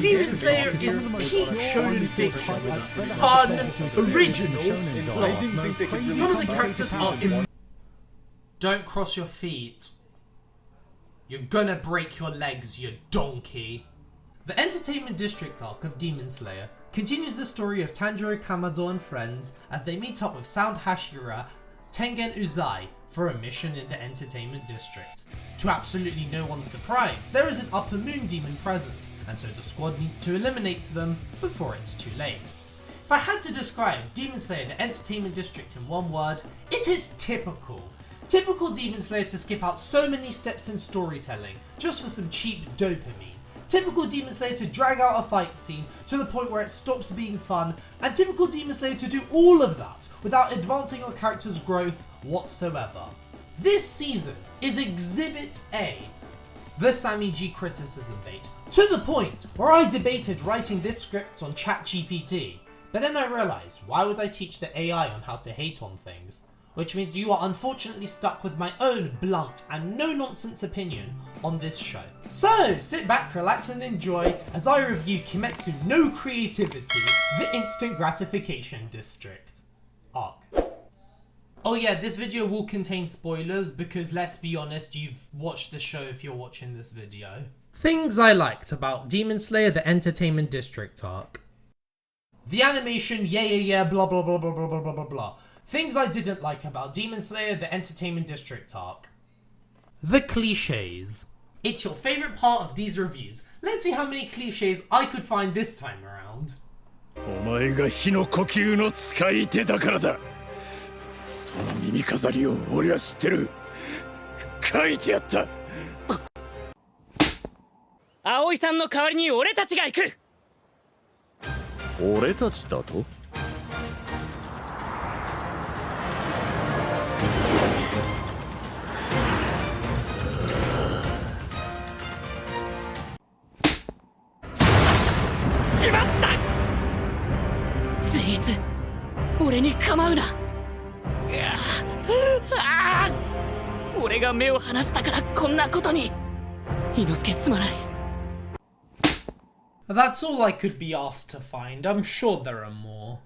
Demon Slayer is peak shonen fiction. Fun, original, plot. Some of the characters are Don't cross your feet. You're gonna break your legs, you donkey. The Entertainment District arc of Demon Slayer continues the story of Tanjiro Kamado and Friends as they meet up with Sound Hashira Tengen Uzai for a mission in the Entertainment District. To absolutely no one's surprise, there is an Upper Moon demon present, and so the squad needs to eliminate them before it's too late. If I had to describe Demon Slayer the Entertainment District in one word, it is typical. Typical Demon Slayer to skip out so many steps in storytelling just for some cheap dopamine. Typical Demon Slayer to drag out a fight scene to the point where it stops being fun, and typical Demon Slayer to do all of that without advancing our character's growth whatsoever. This season is Exhibit A, the Sammy G criticism bait, to the point where I debated writing this script on ChatGPT, but then I realised, why would I teach the AI on how to hate on things? Which means you are unfortunately stuck with my own blunt and no-nonsense opinion on this show. So, sit back, relax and enjoy as I review Kimetsu no Creativity, the Instant Gratification District arc. Oh yeah, this video will contain spoilers because let's be honest, you've watched the show if you're watching this video. Things I liked about Demon Slayer the Entertainment District arc. The animation, yeah, blah blah blah blah blah blah blah blah blah. Things I didn't like about Demon Slayer the Entertainment District arc. The cliches. It's your favourite part of these reviews. Let's see how many cliches I could find this time around. お前が火の呼吸の使い手だからだ。その耳飾りを俺は知ってる。書いてやった。葵さんの代わりに俺たちが行く。俺たちだと？しまった。スイーツ、俺に構うな。俺が目を離したからこんなことに。伊之助すまない。That's all I could be asked to find. I'm sure there are more.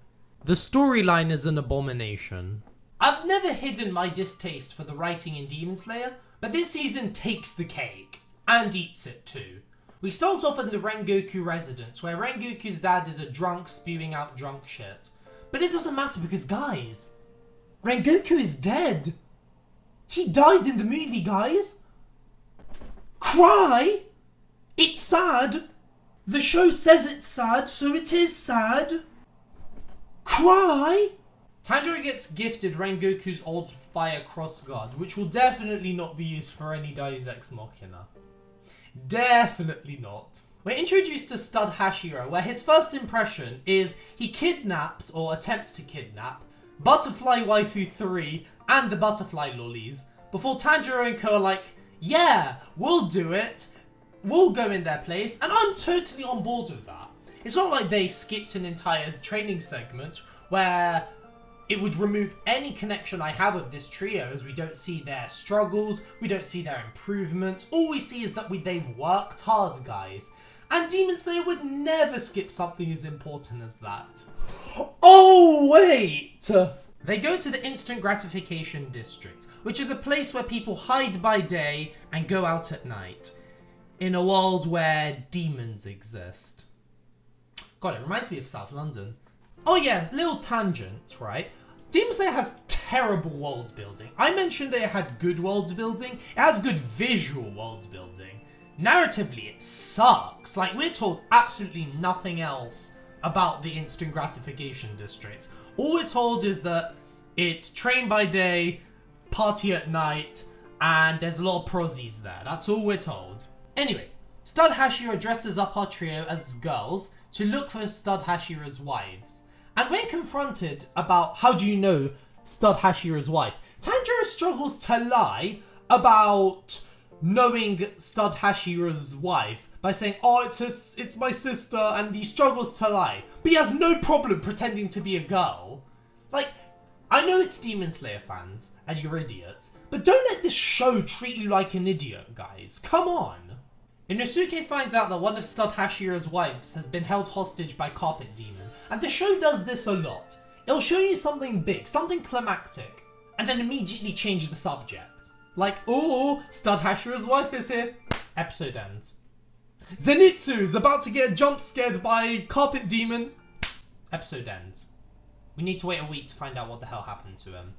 The storyline is an abomination. I've never hidden my distaste for the writing in Demon Slayer, but this season takes the cake. And eats it too. We start off in the Rengoku residence, where Rengoku's dad is a drunk spewing out drunk shit. But it doesn't matter because, guys, Rengoku is dead. He died in the movie, guys. Cry? It's sad. The show says it's sad, so it is sad. Cry? Tanjiro gets gifted Rengoku's old fire crossguard, which will definitely not be used for any Deus Ex Machina. Definitely not. We're introduced to Stud Hashira, where his first impression is he kidnaps, or attempts to kidnap, Butterfly Waifu 3 and the Butterfly Lollies, before Tanjiro and Co are like, yeah, we'll do it, we'll go in their place, and I'm totally on board with that. It's not like they skipped an entire training segment where it would remove any connection I have with this trio, as we don't see their struggles, we don't see their improvements, all we see is that they've worked hard, guys. And Demon Slayer would never skip something as important as that. Oh wait! They go to the Instant Gratification District, which is a place where people hide by day and go out at night, in a world where demons exist. God, it reminds me of South London. Oh yeah, little tangent, right? Demon Slayer has terrible world building. I mentioned that it had good world building. It has good visual world building. Narratively, it sucks. Like, we're told absolutely nothing else about the Instant Gratification District. All we're told is that it's train by day, party at night, and there's a lot of prozzies there. That's all we're told. Anyways, Stud Hashira dresses up our trio as girls to look for Stud Hashira's wives. And when confronted about how do you know Stud Hashira's wife, Tanjiro struggles to lie about knowing Stud Hashira's wife by saying, oh, it's my sister, and he struggles to lie. But he has no problem pretending to be a girl. Like, I know it's Demon Slayer fans, and you're idiots, but don't let this show treat you like an idiot, guys. Come on. Inosuke finds out that one of Stud Hashira's wives has been held hostage by Carpet Demon, and the show does this a lot. It'll show you something big, something climactic, and then immediately change the subject. Like, oh, Stud Hashira's wife is here. Episode ends. Zenitsu is about to get jump scared by Carpet Demon. Episode ends. We need to wait a week to find out what the hell happened to him.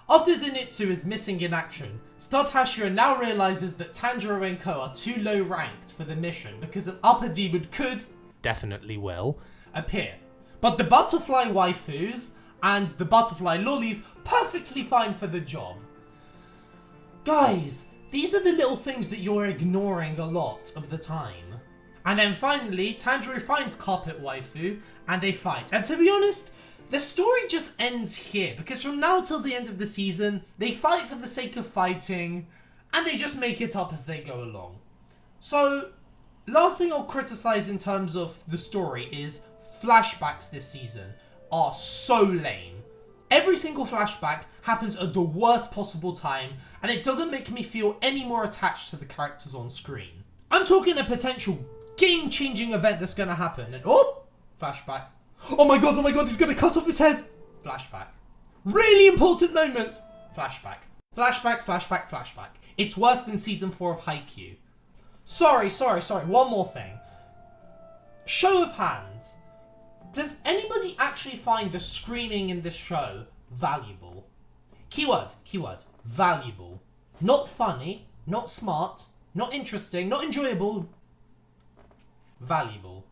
After Zenitsu is missing in action, Stud Hashira now realizes that Tanjiro and Ko are too low ranked for the mission because an upper demon could, definitely will, appear. But the butterfly waifus and the butterfly lollies perfectly fine for the job. Guys, these are the little things that you're ignoring a lot of the time. And then finally, Tanjiro finds Carpet Waifu and they fight. And to be honest, the story just ends here, because from now till the end of the season, they fight for the sake of fighting, and they just make it up as they go along. So, last thing I'll criticize in terms of the story is flashbacks this season are so lame. Every single flashback happens at the worst possible time, and it doesn't make me feel any more attached to the characters on screen. I'm talking a potential game-changing event that's gonna happen, and oh, flashback. Oh my god, he's gonna cut off his head! Flashback. Really important moment! Flashback. Flashback, flashback, flashback. It's worse than season 4 of Haikyuu. Sorry, one more thing. Show of hands. Does anybody actually find the screaming in this show valuable? Keyword, valuable. Not funny, not smart, not interesting, not enjoyable. Valuable.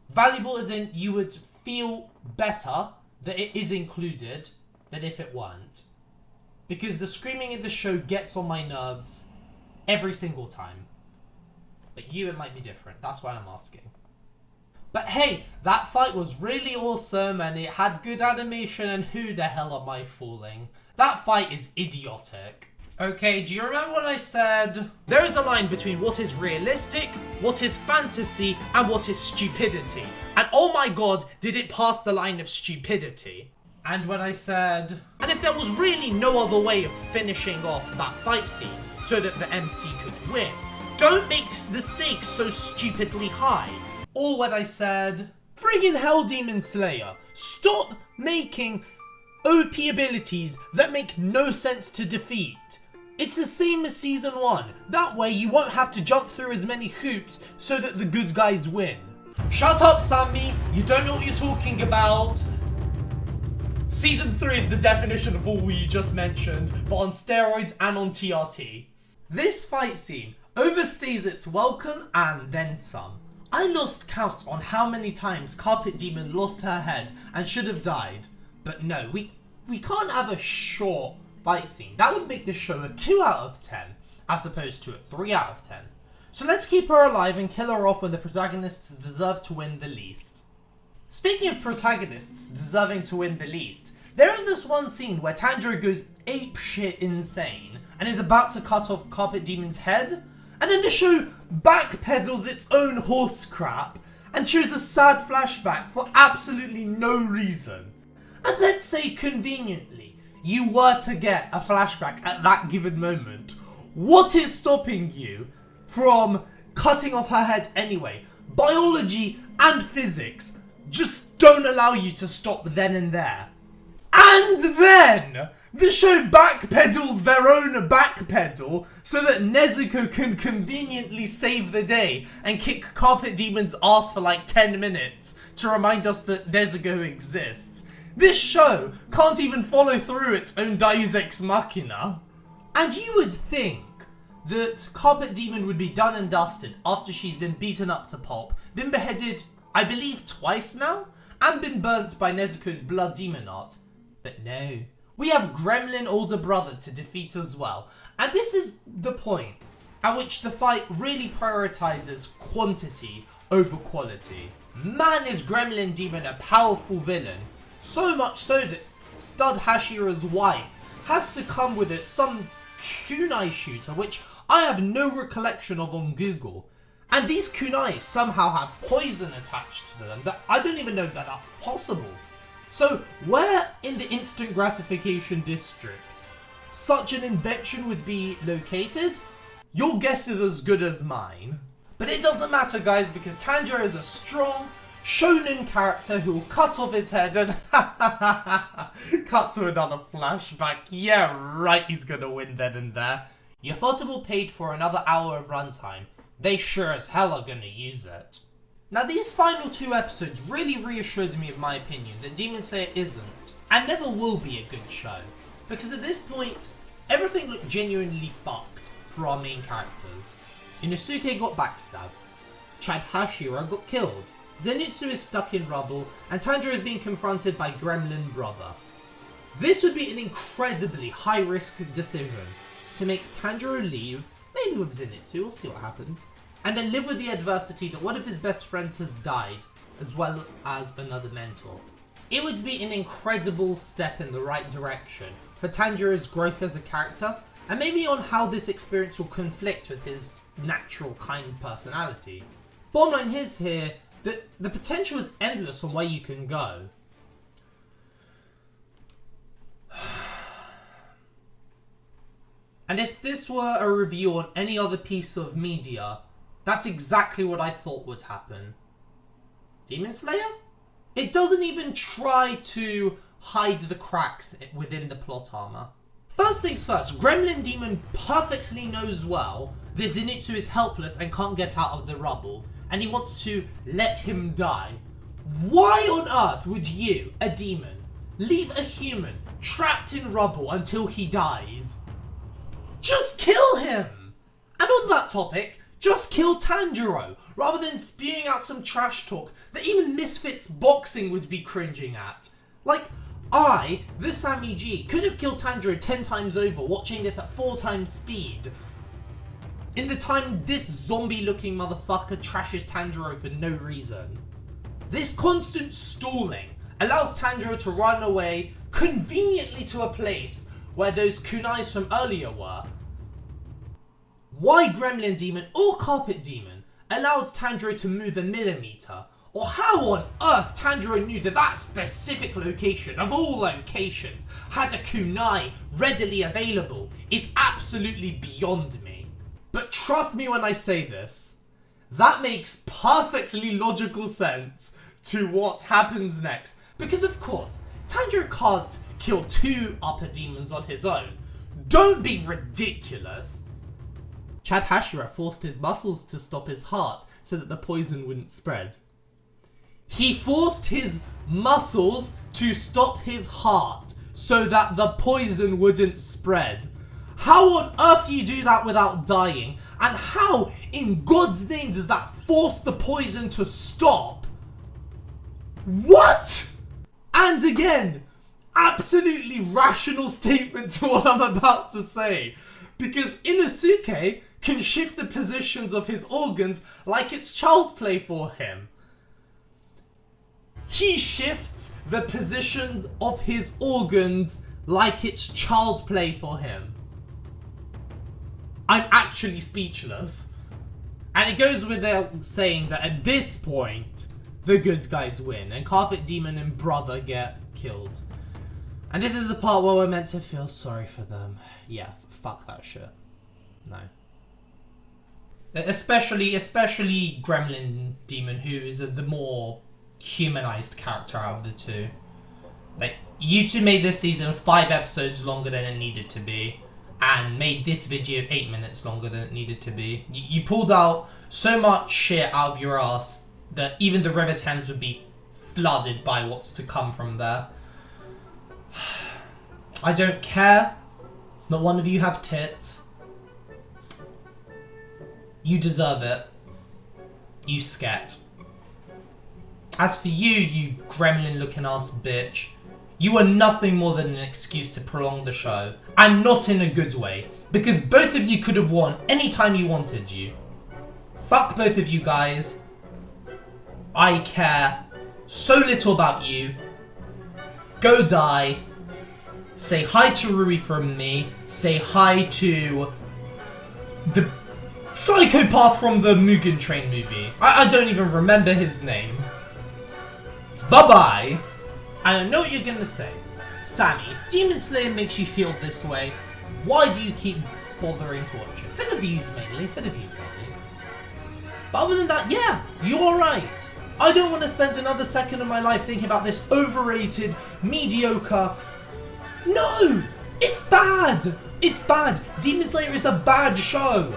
Valuable as in you would feel better that it is included than if it weren't. Because the screaming in the show gets on my nerves every single time. But you, it might be different. That's why I'm asking. But hey, that fight was really awesome and it had good animation, and who the hell am I fooling? That fight is idiotic. Okay, do you remember when I said there is a line between what is realistic, what is fantasy, and what is stupidity? And oh my god, did it pass the line of stupidity? And when I said, and if there was really no other way of finishing off that fight scene so that the MC could win, don't make the stakes so stupidly high. Or when I said, friggin' hell, Demon Slayer, stop making OP abilities that make no sense to defeat. It's the same as season 1. That way you won't have to jump through as many hoops so that the good guys win. Shut up, Sammy. You don't know what you're talking about. Season 3 is the definition of all you just mentioned, but on steroids and on TRT. This fight scene overstays its welcome and then some. I lost count on how many times Carpet Demon lost her head and should have died. But no, we can't have a short fight scene. That would make this show a 2 out of 10 as opposed to a 3 out of 10. So let's keep her alive and kill her off when the protagonists deserve to win the least. Speaking of protagonists deserving to win the least, there is this one scene where Tanjiro goes apeshit insane and is about to cut off Carpet Demon's head, and then the show backpedals its own horse crap and shows a sad flashback for absolutely no reason. And let's say conveniently, you were to get a flashback at that given moment. What is stopping you from cutting off her head anyway? Biology and physics just don't allow you to stop then and there. And then the show backpedals their own backpedal so that Nezuko can conveniently save the day and kick Carpet Demon's ass for like 10 minutes to remind us that Nezuko exists. This show can't even follow through its own Deus Ex Machina. And you would think that Carpet Demon would be done and dusted after she's been beaten up to pulp, been beheaded, I believe twice now, and been burnt by Nezuko's blood demon art. But no. We have Gremlin older brother to defeat as well. And this is the point at which the fight really prioritizes quantity over quality. Man, is Gremlin Demon a powerful villain. So much so that Stud Hashira's wife has to come with it some kunai shooter, which I have no recollection of on Google. And these kunai somehow have poison attached to them that I don't even know that that's possible. So where in the instant gratification district such an invention would be located? Your guess is as good as mine. But it doesn't matter, guys, because Tanjiro is a strong shonen character who will cut off his head and cut to another flashback. Yeah, right, he's gonna win then and there. Ufotable paid for another hour of runtime. They sure as hell are gonna use it. Now, these final 2 episodes really reassured me of my opinion that Demon Slayer isn't, and never will be, a good show. Because at this point, everything looked genuinely fucked for our main characters. Inosuke got backstabbed, Chad Hashira got killed, Zenitsu is stuck in rubble, and Tanjiro is being confronted by Gremlin Brother. This would be an incredibly high-risk decision to make Tanjiro leave, maybe with Zenitsu, we'll see what happens, and then live with the adversity that one of his best friends has died, as well as another mentor. It would be an incredible step in the right direction for Tanjiro's growth as a character, and maybe on how this experience will conflict with his natural kind personality. Bottom line is here that the potential is endless on where you can go. And if this were a review on any other piece of media, that's exactly what I thought would happen. Demon Slayer? It doesn't even try to hide the cracks within the plot armor. First things first, Gremlin Demon perfectly knows well that Zenitsu is helpless and can't get out of the rubble, and he wants to let him die. Why on earth would you, a demon, leave a human trapped in rubble until he dies? Just kill him! And on that topic, just kill Tanjiro, rather than spewing out some trash talk that even Misfits Boxing would be cringing at. Like, I, the Sammy G, could have killed Tanjiro 10 times over watching this at 4 times speed. In the time this zombie-looking motherfucker trashes Tanjiro for no reason. This constant stalling allows Tanjiro to run away conveniently to a place where those kunais from earlier were. Why Gremlin Demon or Carpet Demon allowed Tanjiro to move a millimeter, or how on earth Tanjiro knew that that specific location, of all locations, had a kunai readily available, is absolutely beyond me. But trust me when I say this, that makes perfectly logical sense to what happens next. Because of course, Tanjiro can't kill 2 upper demons on his own. Don't be ridiculous. Chad Hashira forced his muscles to stop his heart so that the poison wouldn't spread. He forced his muscles to stop his heart so that the poison wouldn't spread. How on earth do you do that without dying? And how in God's name does that force the poison to stop? What? And again, absolutely rational statement to what I'm about to say. Because Inosuke can shift the positions of his organs like it's child's play for him. He shifts the position of his organs like it's child's play for him. I'm actually speechless. And it goes without saying that at this point, the good guys win, and Carpet Demon and Brother get killed. And this is the part where we're meant to feel sorry for them. Yeah, fuck that shit. No. Especially Gremlin Demon, who is the more humanized character out of the 2. Like, you 2 made this season 5 episodes longer than it needed to be, and made this video 8 minutes longer than it needed to be. You pulled out so much shit out of your ass that even the River Thames would be flooded by what's to come from there. I don't care that one of you have tits. You deserve it. You scat. As for you, you gremlin-looking ass bitch, you are nothing more than an excuse to prolong the show. And not in a good way. Because both of you could have won anytime you wanted you. Fuck both of you guys. I care so little about you. Go die. Say hi to Rui from me. Say hi to the psychopath from the Mugen Train movie. I don't even remember his name. Bye-bye. And I know what you're gonna say. Sammy, Demon Slayer makes you feel this way. Why do you keep bothering to watch it? For the views mainly, But other than that, yeah, you're right. I don't want to spend another second of my life thinking about this overrated, mediocre... No! It's bad! It's bad! Demon Slayer is a bad show!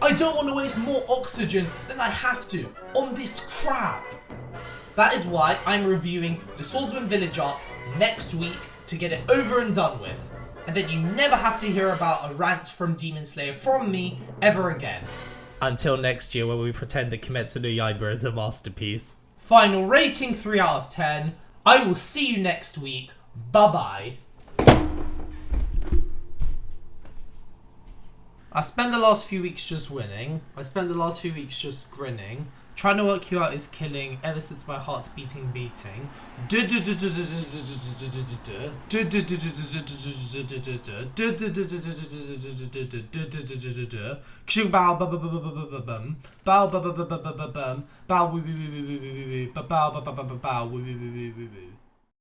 I don't want to waste more oxygen than I have to on this crap! That is why I'm reviewing the Swordsman Village arc next week to get it over and done with. And then you never have to hear about a rant from Demon Slayer from me ever again. Until next year when we pretend that Kimetsu no Yaiba is a masterpiece. Final rating 3 out of 10. I will see you next week. Bye-bye. I spent the last few weeks just winning. I spent the last few weeks just grinning. Trying to work you out is killing ever since my heart's beating. Bow